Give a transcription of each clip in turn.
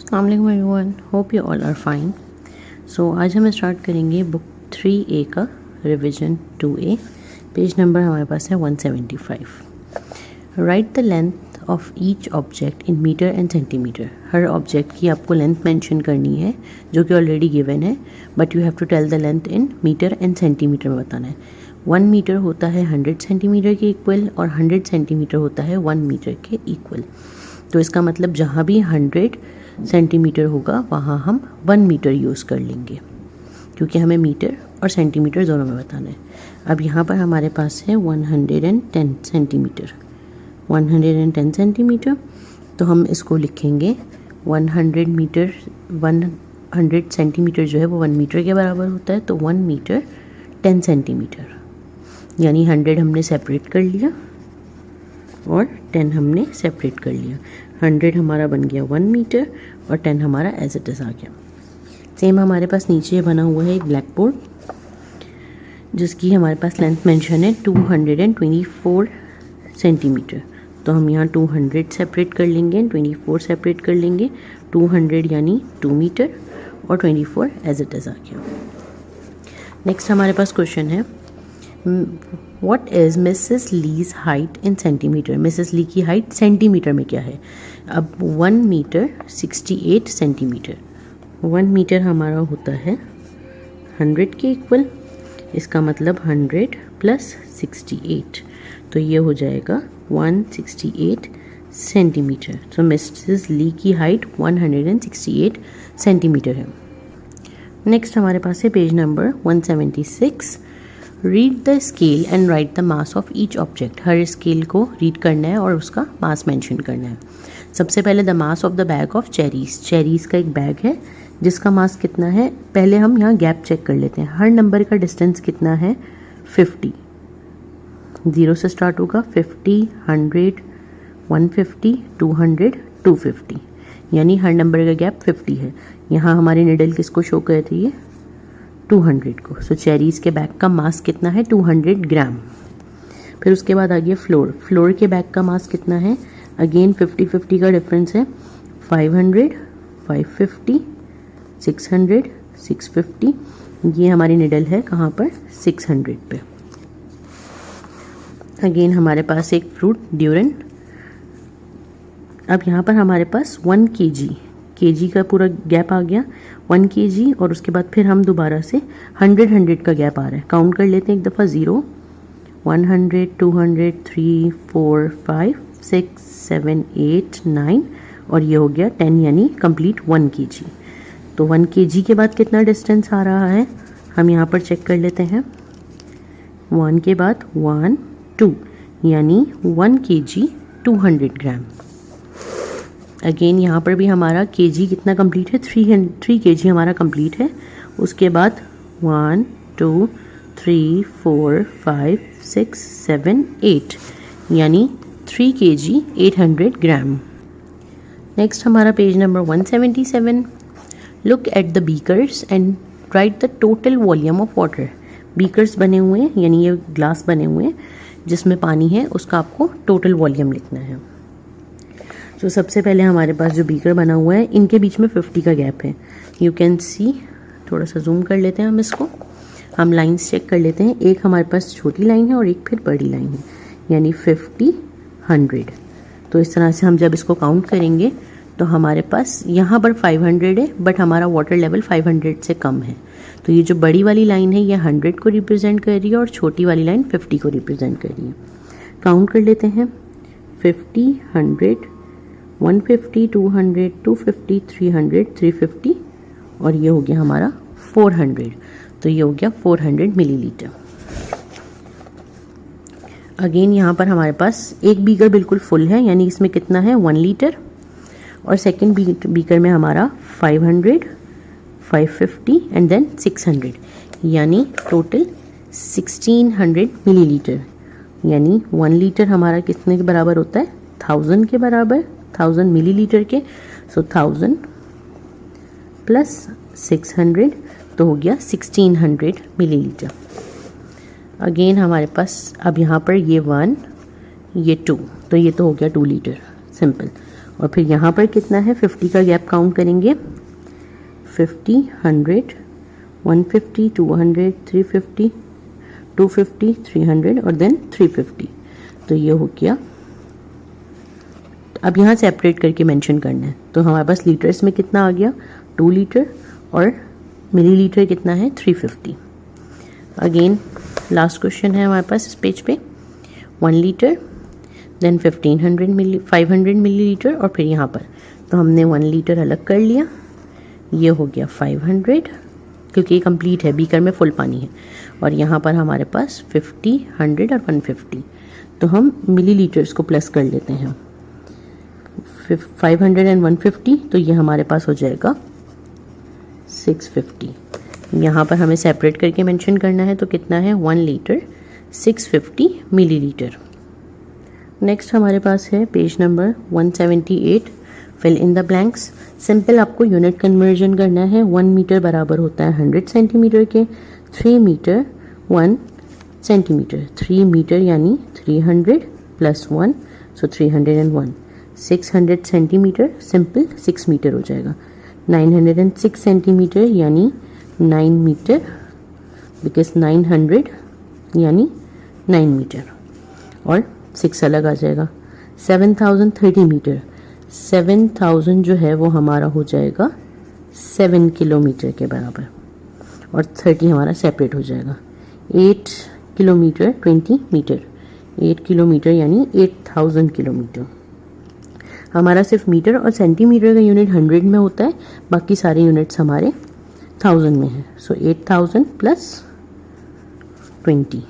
अस्सलाम वालेकुम everyone, hope you all are fine. So आज हम स्टार्ट करेंगे बुक 3A का रिवीजन 2A। पेज नंबर हमारे पास है 175। Right the length of each object in metre and centimetre. हर ऑब्जेक्ट की आपको लेंथ मेंशन करनी है जो कि ऑलरेडी गिवन है, but you have to tell the length in metre and centimetre में बताना है। 1 मीटर होता है 100 सेंटीमीटर के इक्वल और 100 सेंटीमीटर होता है 1 मीटर के इक्वल। तो इसका मतलब जहाँ भी 100 सेंटीमीटर होगा वहाँ हम 1 मीटर यूज़ कर लेंगे, क्योंकि हमें मीटर और सेंटीमीटर दोनों में बताना है। अब यहाँ पर हमारे पास है 110 सेंटीमीटर। 110 सेंटीमीटर, तो हम इसको लिखेंगे 100 मीटर, 100 सेंटीमीटर जो है वो 1 मीटर के बराबर होता है। तो 1 मीटर 10 सेंटीमीटर, यानी 100 हमने सेपरेट कर लिया और 10 हमने सेपरेट कर लिया। 100 हमारा बन गया 1 मीटर और 10 हमारा एज इट इज़ आ गया। सेम हमारे पास नीचे बना हुआ है एक ब्लैक बोर्ड जिसकी हमारे पास लेंथ मेंशन है 224 सेंटीमीटर। तो हम यहाँ 200 सेपरेट कर लेंगे, 24 सेपरेट कर लेंगे। 200 यानी 2 मीटर और 24 एज इट इज़ आ गया। नेक्स्ट हमारे पास क्वेश्चन है, what is Mrs Lee's height in centimetre. Mrs Lee की हाइट सेंटीमीटर में क्या है। अब 1 मीटर 68 सेंटीमीटर। 1 मीटर हमारा होता है 100 के इक्वल, इसका मतलब 100 प्लस 68, तो ये हो जाएगा 168 सेंटीमीटर। तो मिसेस ली की हाइट 168 सेंटीमीटर है। नेक्स्ट हमारे पास है page number 176। Read the scale and right the mass of each object. Her scale को रीड करना है और उसका मास मेंशन करना है। सबसे पहले the mass of the bag of cherries. Cherries का एक बैग है जिसका मास कितना है। पहले हम यहाँ गैप चेक कर लेते हैं। हर नंबर का डिस्टेंस कितना है 50। 0 से स्टार्ट होगा 50, 100, 150, 200, 250, यानी हर नंबर का गैप 50 है। यहाँ हमारी निडल किसको शो कर रही है 200 को। सो चेरीज़ के बैग का मास कितना है 200 ग्राम। फिर उसके बाद आ गया फ्लोर। फ्लोर के बैग का मास कितना है, अगेन 50-50 का डिफरेंस है। 500, 550, 600, 650। ये हमारी निडल है कहाँ पर 600 पे। अगेन हमारे पास एक फ्रूट ड्यूरन। अब यहाँ पर हमारे पास 1 केजी का पूरा गैप आ गया 1 केजी, और उसके बाद फिर हम दोबारा से 100 का गैप आ रहा है। काउंट कर लेते हैं एक दफ़ा। 0, 100, 200, 3, 4, 5, 6, 7, 8, 9 और ये हो गया 10, यानी कंप्लीट 1 केजी। तो 1 केजी के बाद कितना डिस्टेंस आ रहा है हम यहाँ पर चेक कर लेते हैं। 1 के बाद 1, 2, यानी 1 केजी 200 ग्राम। अगेन यहाँ पर भी हमारा केजी कितना कंप्लीट है 3 केजी हमारा कंप्लीट है। उसके बाद 1, 2, 3, 4, 5, 6, 7, 8, यानी 3 केजी 800 ग्राम। नेक्स्ट हमारा page number 177। Look at the beakers and right the total volume of water. Beakers बने हुए हैं, यानी ये ग्लास बने हुए हैं जिसमें पानी है, उसका आपको टोटल वॉल्यूम लिखना है। तो सबसे पहले हमारे पास जो बीकर बना हुआ है इनके बीच में 50 का गैप है। यू कैन सी, थोड़ा सा जूम कर लेते हैं हम इसको। हम लाइंस चेक कर लेते हैं। एक हमारे पास छोटी लाइन है और एक फिर बड़ी लाइन है, यानी 50, 100। तो इस तरह से हम जब इसको काउंट करेंगे तो हमारे पास यहाँ पर 500 है, बट हमारा वाटर लेवल 500 से कम है। तो ये जो बड़ी वाली लाइन है ये 100 को रिप्रेजेंट कर रही है और छोटी वाली लाइन 50 को रिप्रेजेंट कर रही है। काउंट कर लेते हैं। 50, 100, 150, 200, 250, 300, 350 और ये हो गया हमारा 400। तो ये हो गया 400 मिलीलीटर। अगेन यहाँ पर हमारे पास एक बीकर बिल्कुल फुल है, यानी इसमें कितना है 1 लीटर, और सेकंड बीकर में हमारा 500, 550 एंड देन 600, यानी टोटल 1600 मिलीलीटर। यानी 1 लीटर हमारा कितने के बराबर होता है 1000 के बराबर, 1000 मिलीलीटर के। सो 1000 प्लस 600 तो हो गया 1600 मिलीलीटर। अगेन हमारे पास अब यहाँ पर ये 1, ये 2, तो ये तो हो गया 2 लीटर सिंपल। और फिर यहाँ पर कितना है 50 का गैप काउंट करेंगे 50, 100, 150, 200, 350, 250, 300 और देन 350। तो ये हो गया। अब यहाँ सेपरेट करके मेंशन करना है। तो हमारे पास लीटर्स में कितना आ गया 2 लीटर और मिलीलीटर कितना है 350। अगेन लास्ट क्वेश्चन है हमारे पास इस पेज पे 1 लीटर देन 500 मिलीलीटर और फिर यहाँ पर तो हमने 1 लीटर अलग कर लिया, ये हो गया 500 क्योंकि ये कंप्लीट है, बीकर में फुल पानी है। और यहाँ पर हमारे पास 50, 100 और 150। तो हम मिलीलीटर्स को प्लस कर लेते हैं 500 एंड 150, तो ये हमारे पास हो जाएगा 650। यहाँ पर हमें सेपरेट करके मेंशन करना है, तो कितना है 1 लीटर 650 मिलीलीटर। नेक्स्ट हमारे पास है page number 178, fill in the blanks. Simple आपको यूनिट कन्वर्जन करना है। 1 मीटर बराबर होता है 100 सेंटीमीटर के, 3 मीटर 1 सेंटीमीटर, 3 मीटर यानी 300 प्लस 1 सो 301। 600 सेंटीमीटर सिंपल 6 मीटर हो जाएगा। 906 सेंटीमीटर यानी 9 मीटर बिकॉज 900 यानी 9 मीटर और 6 अलग आ जाएगा। 7030 मीटर, 7000 जो है वो हमारा हो जाएगा 7 किलोमीटर के बराबर और 30 हमारा सेपरेट हो जाएगा। 8 किलोमीटर 20 मीटर, 8 किलोमीटर यानी 8000 किलोमीटर। हमारा सिर्फ मीटर और सेंटीमीटर का यूनिट 100 में होता है, बाकी सारे यूनिट्स हमारे 1000 में है। सो 8000 प्लस 20,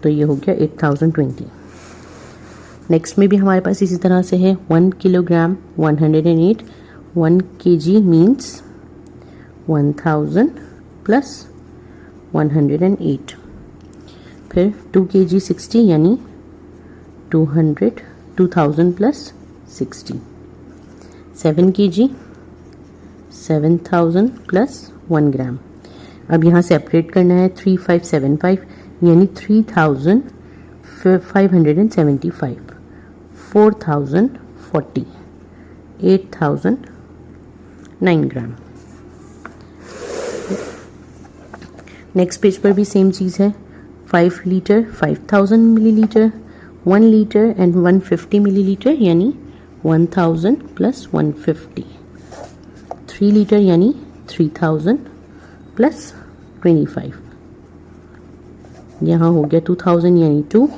तो ये हो गया 8020। नेक्स्ट में भी हमारे पास इसी तरह से है 1 किलोग्राम 108, 1 kg मीन्स 1000 प्लस 108। फिर 2 kg 60 यानी 2000 प्लस 60। 7 kg 7000 प्लस 1 ग्राम। अब यहाँ सेपरेट करना है 3575 यानी 3575, 4040, 8009 ग्राम। नेक्स्ट पेज पर भी सेम चीज़ है। 5 litre 5000 millilitre, 1 litre and 150 millilitre यानी 1000 प्लस 150। 3 लीटर यानी 3000 प्लस 25। यहाँ हो गया 2000 यानी 2,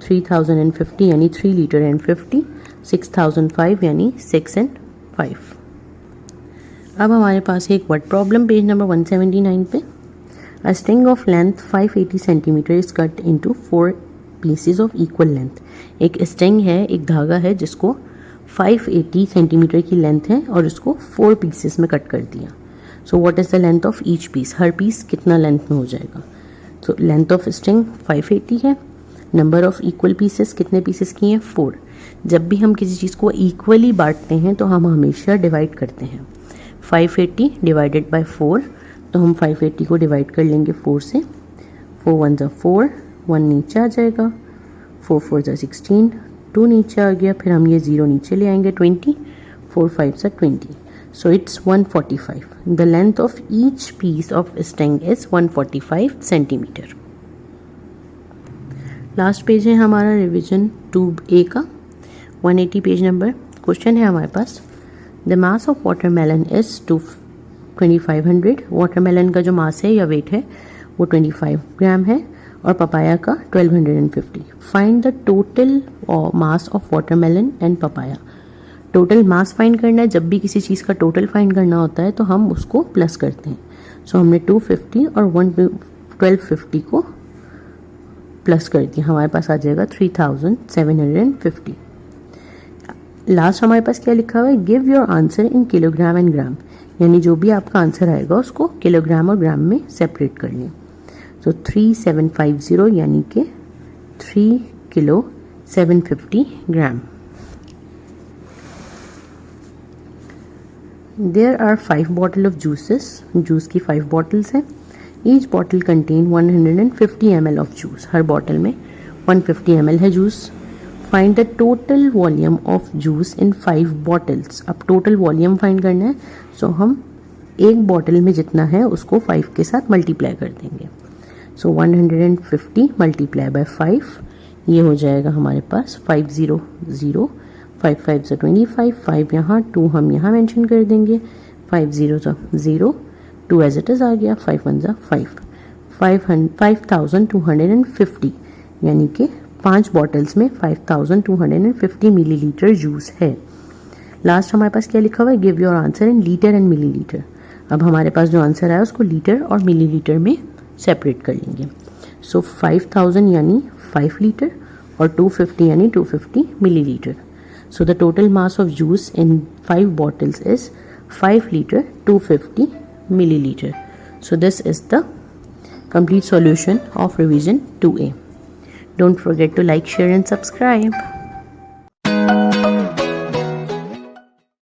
3050 यानी 3 लीटर एंड 50, 6005 यानी 6 एंड 5। अब हमारे पास है एक वर्ड प्रॉब्लम पेज नंबर 179 पे। A string of length 580 centimetre is cut into 4 pieces of equal length. एक स्ट्रिंग है, एक धागा है जिसको 580 सेंटीमीटर की लेंथ है और इसको 4 पीसेस में कट कर दिया। So what is the length of each piece, हर पीस कितना लेंथ में हो जाएगा। सो लेंथ ऑफ स्ट्रिंग 580 है, नंबर ऑफ इक्वल पीसेस कितने पीसेस की हैं 4। जब भी हम किसी चीज़ को इक्वली बांटते हैं तो हम हमेशा डिवाइड करते हैं। 580 डिवाइडेड बाय 4, तो हम 580 को डिवाइड कर लेंगे 4 से। 4 1 ज़ा 4, 1 नीचे आ जाएगा, 4 4 ज़ा 16, 2 नीचे आ गया, फिर हम ये 0 नीचे ले आएंगे 20, 4 5 ज़ा 20, so it's 145। The length of each piece of string is 145 centimetre. Last page है हमारा रिवीजन 2A का 180 पेज नंबर। क्वेश्चन है हमारे पास, the mass of watermelon is 2500। Watermelon का जो मास है या वेट है वो 25 ग्राम है और पपाया का 1250। Find the total mass of watermelon and papaya. Total mass find करना है। जब भी किसी चीज़ का टोटल फाइंड करना होता है तो हम उसको प्लस करते हैं। सो हमने 250 और 1250 को प्लस कर दिया, हमारे पास आ जाएगा 3750। लास्ट हमारे पास क्या लिखा हुआ है, give your answer in kilogram and gram, यानी जो भी आपका आंसर आएगा उसको किलोग्राम और ग्राम में सेपरेट कर लें। तो 3750 यानी कि 3 kilo 750 gram. There are 5 bottles of juices. Juice की 5 बॉटल्स हैं। Each bottle contain 150 ml of juice. Her bottle में 150 ml है juice. Find the total volume of juice in 5 bottles. अब टोटल वॉल्यूम फाइंड करना है, सो हम एक बॉटल में जितना है उसको 5 के साथ मल्टीप्लाई कर देंगे। सो 150 मल्टीप्लाई बाय 5, ये हो जाएगा हमारे पास 500, 5 5 से 25, 5 यहाँ, 2 हम यहाँ मेंशन कर देंगे, 5 0 से 0, 2 एज इट इज़ आ गया, 5 1 जा 5, 5250, यानी कि 5 बॉटल्स में 5250 मिलीलीटर जूस है। लास्ट हमारे पास क्या लिखा हुआ है, give your answer in litre and millilitre. अब हमारे पास जो आंसर आया उसको लीटर और मिलीलीटर में सेपरेट कर लेंगे। सो 5000 यानी 5 लीटर और 250 यानी 250 millilitre. So the total mass of juice in 5 bottles is 5 liter 250 milliliter. So this is the complete solution of revision 2A. Don't forget to like, share and subscribe.